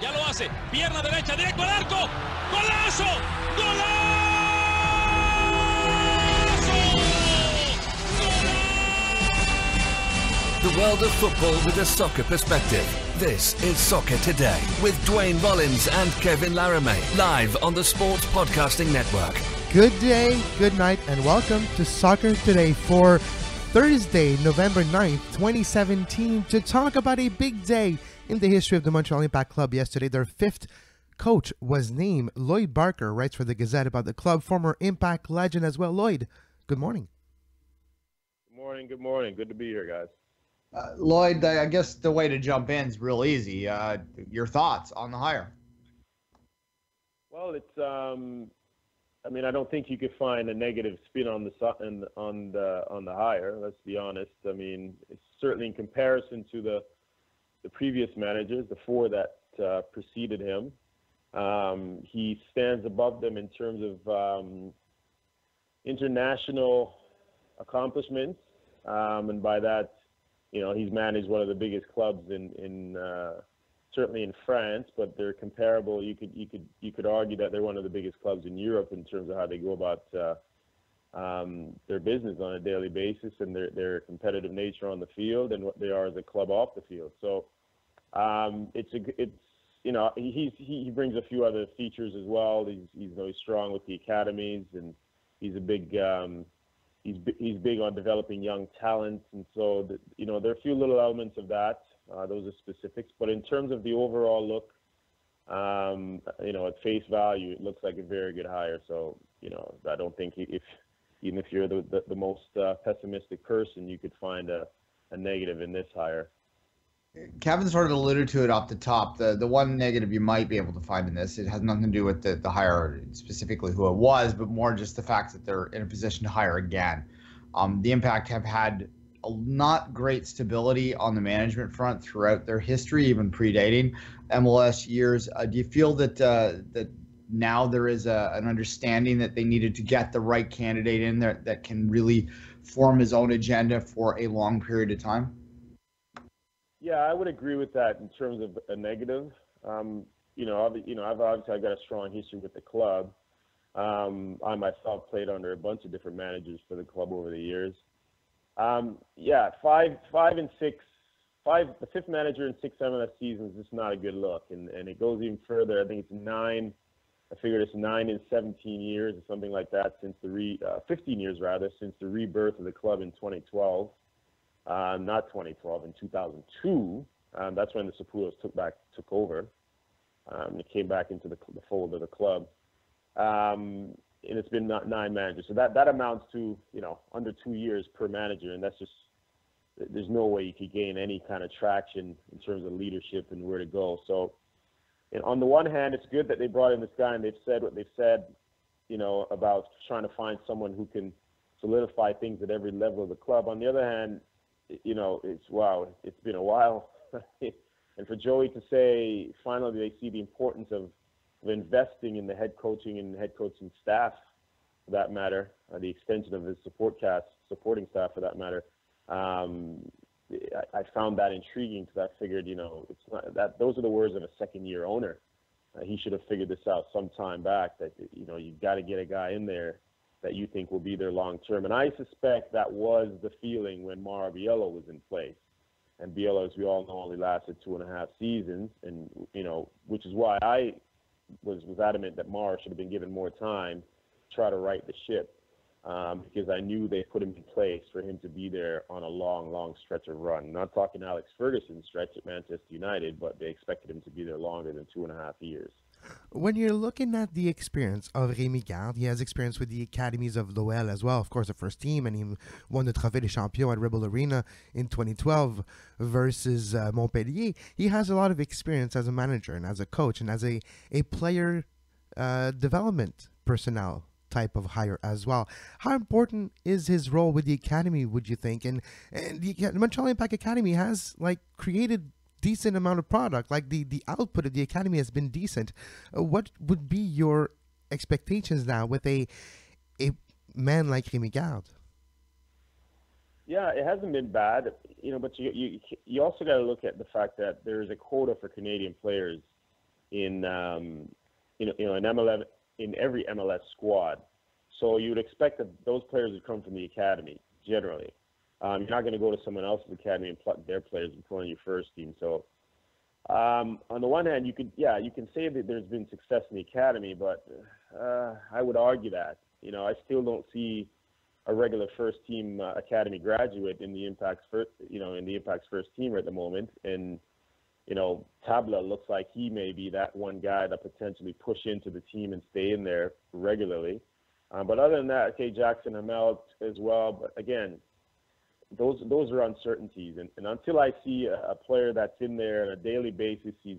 Ya lo hace. Pierna derecha, directo al arco. ¡Golazo! ¡Golazo! The world of football with a soccer perspective. This is Soccer Today with Duane, Rollins and Kevin Laramee, live on the Sports Podcasting Network. Good day, good night, and welcome to Soccer Today for Thursday, November 9th, 2017, to talk about a big day in the history of the Montreal Impact Club. Yesterday, their fifth coach was named. Lloyd Barker writes for the Gazette about the club, former Impact legend as well. Lloyd, good morning. Good morning, good morning. Good to be here, guys. Lloyd, I guess the way to jump in is real easy. Your thoughts on the hire? Well, it's I mean, I don't think you could find a negative spin on the hire. Let's be honest. I mean, it's certainly in comparison to the previous managers, the four that preceded him. He stands above them in terms of international accomplishments, and by that, you know, he's managed one of the biggest clubs in certainly in France, but they're comparable. You could argue that they're one of the biggest clubs in Europe in terms of how they go about their business on a daily basis and their competitive nature on the field and what they are as a club off the field. So it's you know, he brings a few other features as well. He's very strong with the academies, and he's a big he's big on developing young talents, and so you know, there are a few little elements of that. Those are specifics, but in terms of the overall look, you know, at face value, it looks like a very good hire. So, you know, I don't think even if you're the most pessimistic person, you could find a negative in this hire. Kevin sort of alluded to it off the top. The one negative you might be able to find in this, it has nothing to do with the hire, specifically who it was, but more just the fact that they're in a position to hire again. The Impact have had not great stability on the management front throughout their history, even predating MLS years. Do you feel that that now there is an understanding that they needed to get the right candidate in there that can really form his own agenda for a long period of time? Yeah, I would agree with that in terms of a negative. You know, I've obviously got a strong history with the club. I myself played under a bunch of different managers for the club over the years. Yeah, the fifth manager in 6 MLS seasons is not a good look, and it goes even further. I think it's 9. I figured it's 9 in 17 years or something like that since 15 years rather, since the rebirth of the club in 2012. Not 2012, in 2002. That's when the Saputos took over. It came back into the fold of the club. And it's been 9 managers. So that amounts to, you know, under 2 years per manager. And that's just, there's no way you could gain any kind of traction in terms of leadership and where to go. So, and on the one hand, it's good that they brought in this guy and they've said what they've said, you know, about trying to find someone who can solidify things at every level of the club. On the other hand, you know, it's been a while. And for Joey to say finally they see the importance of investing in the head coaching and head coaching staff, for that matter, the extension of his supporting staff, for that matter, I found that intriguing, because I figured, you know, it's not that those are the words of a second-year owner. He should have figured this out some time back, that, you know, you've got to get a guy in there that you think will be there long term. And I suspect that was the feeling when Mauro Biello was in place. And Biello, as we all know, only lasted 2.5 seasons, and, you know, which is why I was adamant that Mauro should have been given more time to try to right the ship, because I knew they put him in place for him to be there on a long stretch of run. I'm not talking Alex Ferguson's stretch at Manchester United, but they expected him to be there longer than 2.5 years. When you're looking at the experience of Rémi Garde, he has experience with the academies of L'OL as well, of course, the first team, and he won the Trophée des Champions at Rebel Arena in 2012 versus Montpellier. He has a lot of experience as a manager and as a coach and as a player development personnel type of hire as well. How important is his role with the academy, would you think? And the Montreal Impact Academy has created decent amount of product. The output of the academy has been decent. What would be your expectations now with a man like Rémi Garde? Yeah, it hasn't been bad, but you also got to look at the fact that there is a quota for Canadian players in MLS, in every MLS squad. So you would expect that those players would come from the academy generally. You're not going to go to someone else's academy and pluck their players and put on your first team. So on the one hand, you can say that there's been success in the academy, but I would argue that I still don't see a regular first team academy graduate in the Impact's first team at the moment. And Tabla looks like he may be that one guy that potentially push into the team and stay in there regularly. But other than that, okay, Jackson Hamel as well. But again, those are uncertainties. And until I see a player that's in there on a daily basis, he's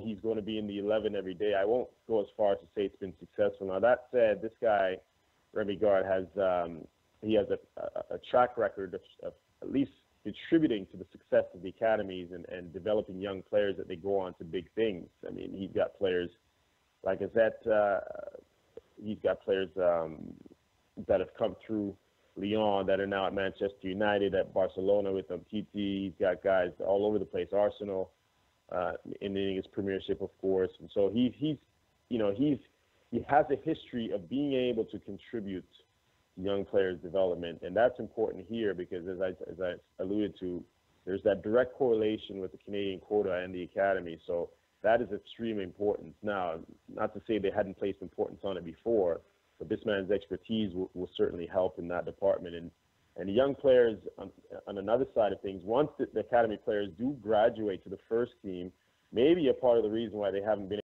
he's going to be in the 11 every day. I won't go as far as to say it's been successful. Now that said, this guy Remy Gard has a track record of at least contributing to the success of the academies and developing young players that they go on to big things. I mean, he's got players like Azette. He's got players that have come through Lyon that are now at Manchester United, at Barcelona with Umtiti. He's got guys all over the place. Arsenal in his premiership, of course. And so he has a history of being able to contribute to young players' development, and that's important here because, as I alluded to, there's that direct correlation with the Canadian quota and the academy. So that is extremely important. Now, not to say they hadn't placed importance on it before, but this man's expertise will certainly help in that department. And the young players, on another side of things, once the academy players do graduate to the first team, maybe a part of the reason why they haven't been